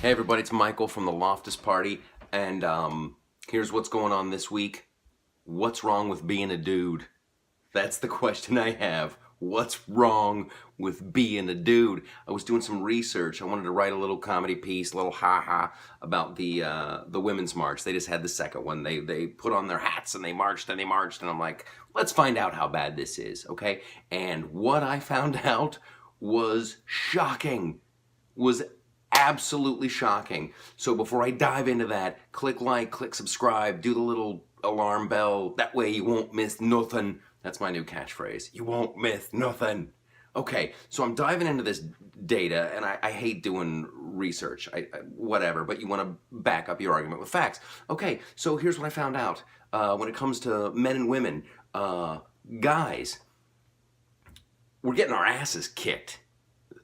Hey everybody, it's Michael from the Loftus party, and here's what's going on this week. What's wrong with being a dude? That's the question I have. What's wrong with being a dude? I was doing some research. I wanted to write a little comedy piece, a little ha-ha about the Women's March. They just had the second one. They put on their hats and they marched, and I'm like, let's find out how bad this is, okay? And what I found out was shocking, was absolutely shocking. So before I dive into that, click like, click subscribe, do the little alarm bell. That way you won't miss nothing. That's my new catchphrase. You won't miss nothing. Okay, so I'm diving into this data, and I hate doing research, whatever, but you want to back up your argument with facts. Okay, so here's what I found out. When it comes to men and women, guys, we're getting our asses kicked.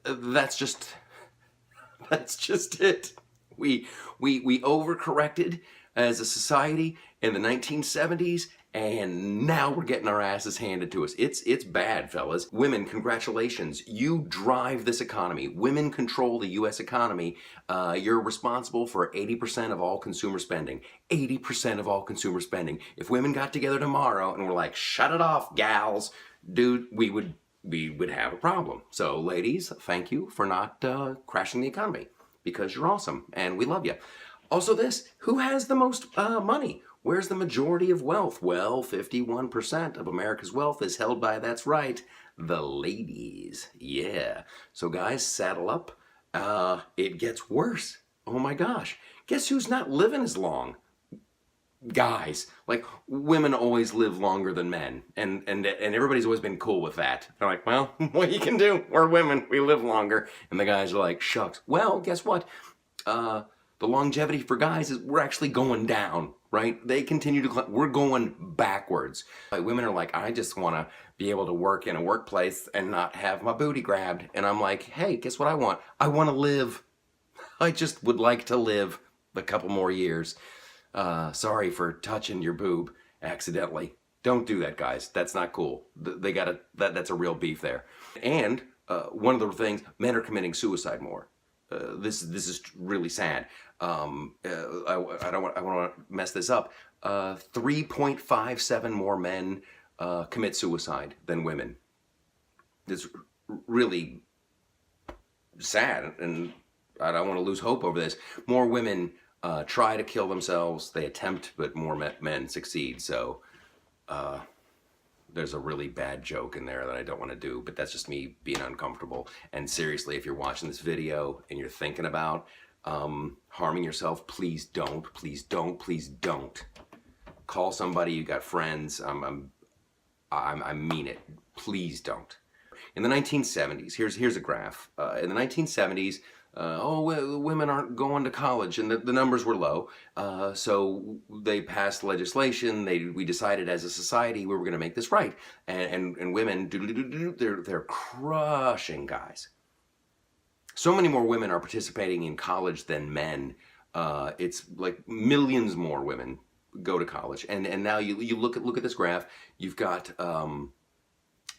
That's just it. We overcorrected as a society in the 1970s, and now we're getting our asses handed to us. It's bad, fellas. Women, congratulations. You drive this economy. Women control the U.S. economy. You're responsible for 80% of all consumer spending. 80% of all consumer spending. If women got together tomorrow and were like, shut it off, gals, dude, we would have a problem. So ladies, thank you for not crashing the economy, because you're awesome and we love you. Also this, who has the most money? Where's the majority of wealth? Well, 51% of America's wealth is held by, that's right, the ladies. Yeah. So guys, saddle up. It gets worse. Oh my gosh. Guess who's not living as long? Guys. Like, women always live longer than men, and everybody's always been cool with that. They're like, well, what you can do, we're women, we live longer. And the guys are like, shucks. Well, guess what? The longevity for guys is we're actually going down, right? They continue to we're going backwards. Like, women are like, I just want to be able to work in a workplace and not have my booty grabbed. And I'm like, hey, guess what I want? I want to live. I just would like to live a couple more years. Sorry for touching your boob accidentally. Don't do that, guys. That's not cool. That's a real beef there. And one of the things, men are committing suicide more. This is really sad. I want to mess this up. 3.57 more men commit suicide than women. It's really sad, and I don't want to lose hope over this. More women try to kill themselves. They attempt, but more men succeed. So there's a really bad joke in there that I don't want to do, but that's just me being uncomfortable. And seriously, if you're watching this video and you're thinking about harming yourself, please don't, please don't, please don't. Call somebody. You got friends. I mean it. Please don't. In the 1970s, here's a graph. In the 1970s, women aren't going to college, and the numbers were low. So they passed legislation. We decided as a society we were going to make this right. And women, they're crushing guys. So many more women are participating in college than men. It's like millions more women go to college. And now you look at this graph. You've got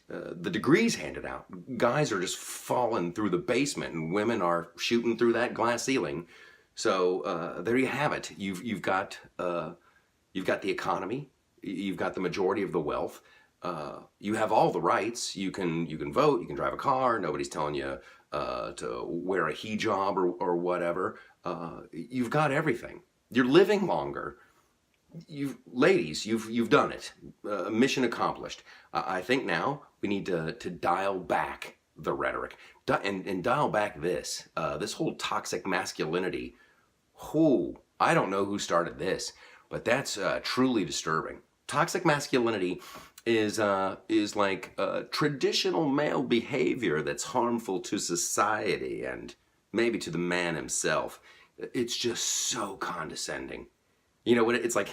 the degrees handed out. Guys are just falling through the basement, and women are shooting through that glass ceiling. So there you have it. You've got the economy. You've got the majority of the wealth. You have all the rights. You can vote. You can drive a car. Nobody's telling you to wear a hijab or whatever. You've got everything. You're living longer. Ladies, you've done it. Mission accomplished. I think now we need to dial back the rhetoric and dial back this whole toxic masculinity. I don't know who started this, but that's truly disturbing. Toxic masculinity is like traditional male behavior that's harmful to society and maybe to the man himself. It's just so condescending. You know what, it's like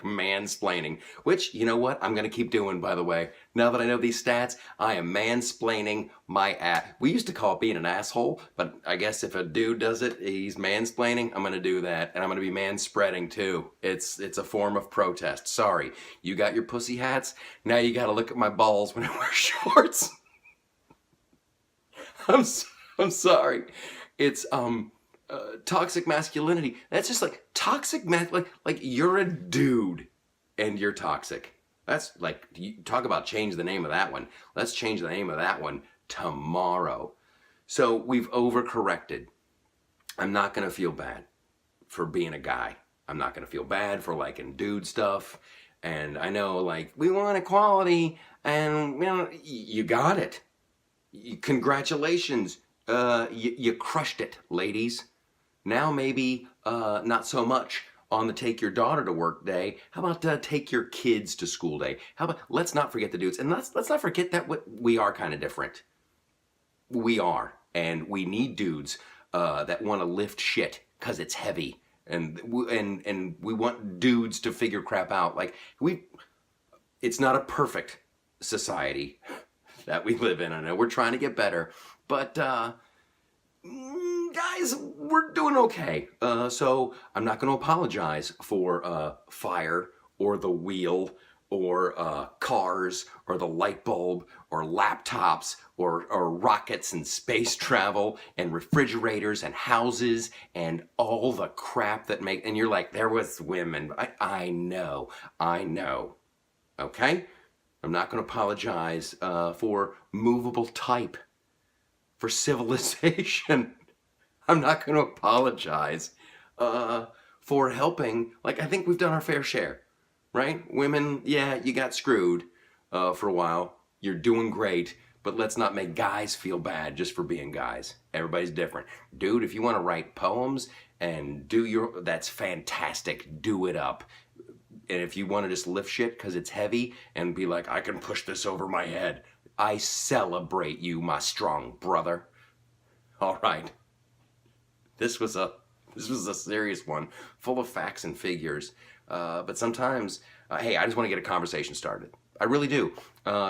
mansplaining, which, you know what, I'm going to keep doing, by the way. Now that I know these stats, I am mansplaining my ass. We used to call it being an asshole, but I guess if a dude does it, he's mansplaining, I'm going to do that. And I'm going to be manspreading too. It's a form of protest. Sorry. You got your pussy hats? Now you got to look at my balls when I wear shorts. I'm sorry. It's, toxic masculinity. That's just like toxic like you're a dude and you're toxic. That's like, you talk about change the name of that one. Let's change the name of that one tomorrow. So we've overcorrected. I'm not going to feel bad for being a guy. I'm not going to feel bad for liking dude stuff. And I know, like, we want equality, and, you know, you got it. Congratulations. You crushed it, ladies. Now maybe not so much on the take your daughter to work day. How about take your kids to school day? How about, let's not forget the dudes. And let's not forget that we are kind of different. We are. And we need dudes that want to lift shit because it's heavy. And we want dudes to figure crap out. Like, it's not a perfect society that we live in. I know we're trying to get better, but guys, we're doing okay. So I'm not going to apologize for fire or the wheel or cars or the light bulb or laptops or rockets and space travel and refrigerators and houses and all the crap that make, and you're like, there was women. I know. Okay? I'm not going to apologize for movable type, for civilization. I'm not going to apologize for helping. Like, I think we've done our fair share, right? Women, yeah, you got screwed for a while. You're doing great, but let's not make guys feel bad just for being guys. Everybody's different. Dude, if you want to write poems and that's fantastic. Do it up. And if you want to just lift shit because it's heavy and be like, I can push this over my head, I celebrate you, my strong brother. All right. This was a serious one, full of facts and figures. But sometimes, hey, I just want to get a conversation started. I really do.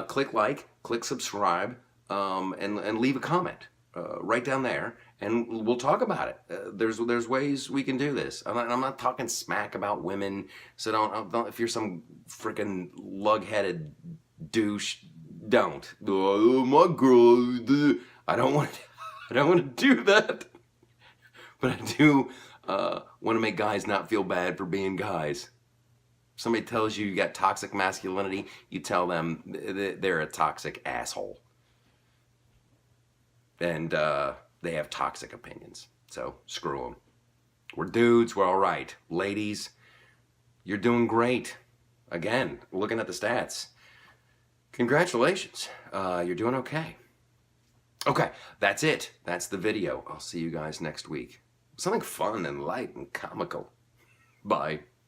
Click like, click subscribe, and leave a comment right down there, and we'll talk about it. There's ways we can do this. I'm not talking smack about women, so don't if you're some freaking lug-headed douche, don't. Oh, my girl, I don't want to do that. But I do want to make guys not feel bad for being guys. Somebody tells you got toxic masculinity, you tell them they're a toxic asshole. And they have toxic opinions. So screw them. We're dudes, we're all right. Ladies, you're doing great. Again, looking at the stats. Congratulations. You're doing okay. Okay, that's it. That's the video. I'll see you guys next week. Something fun and light and comical. Bye.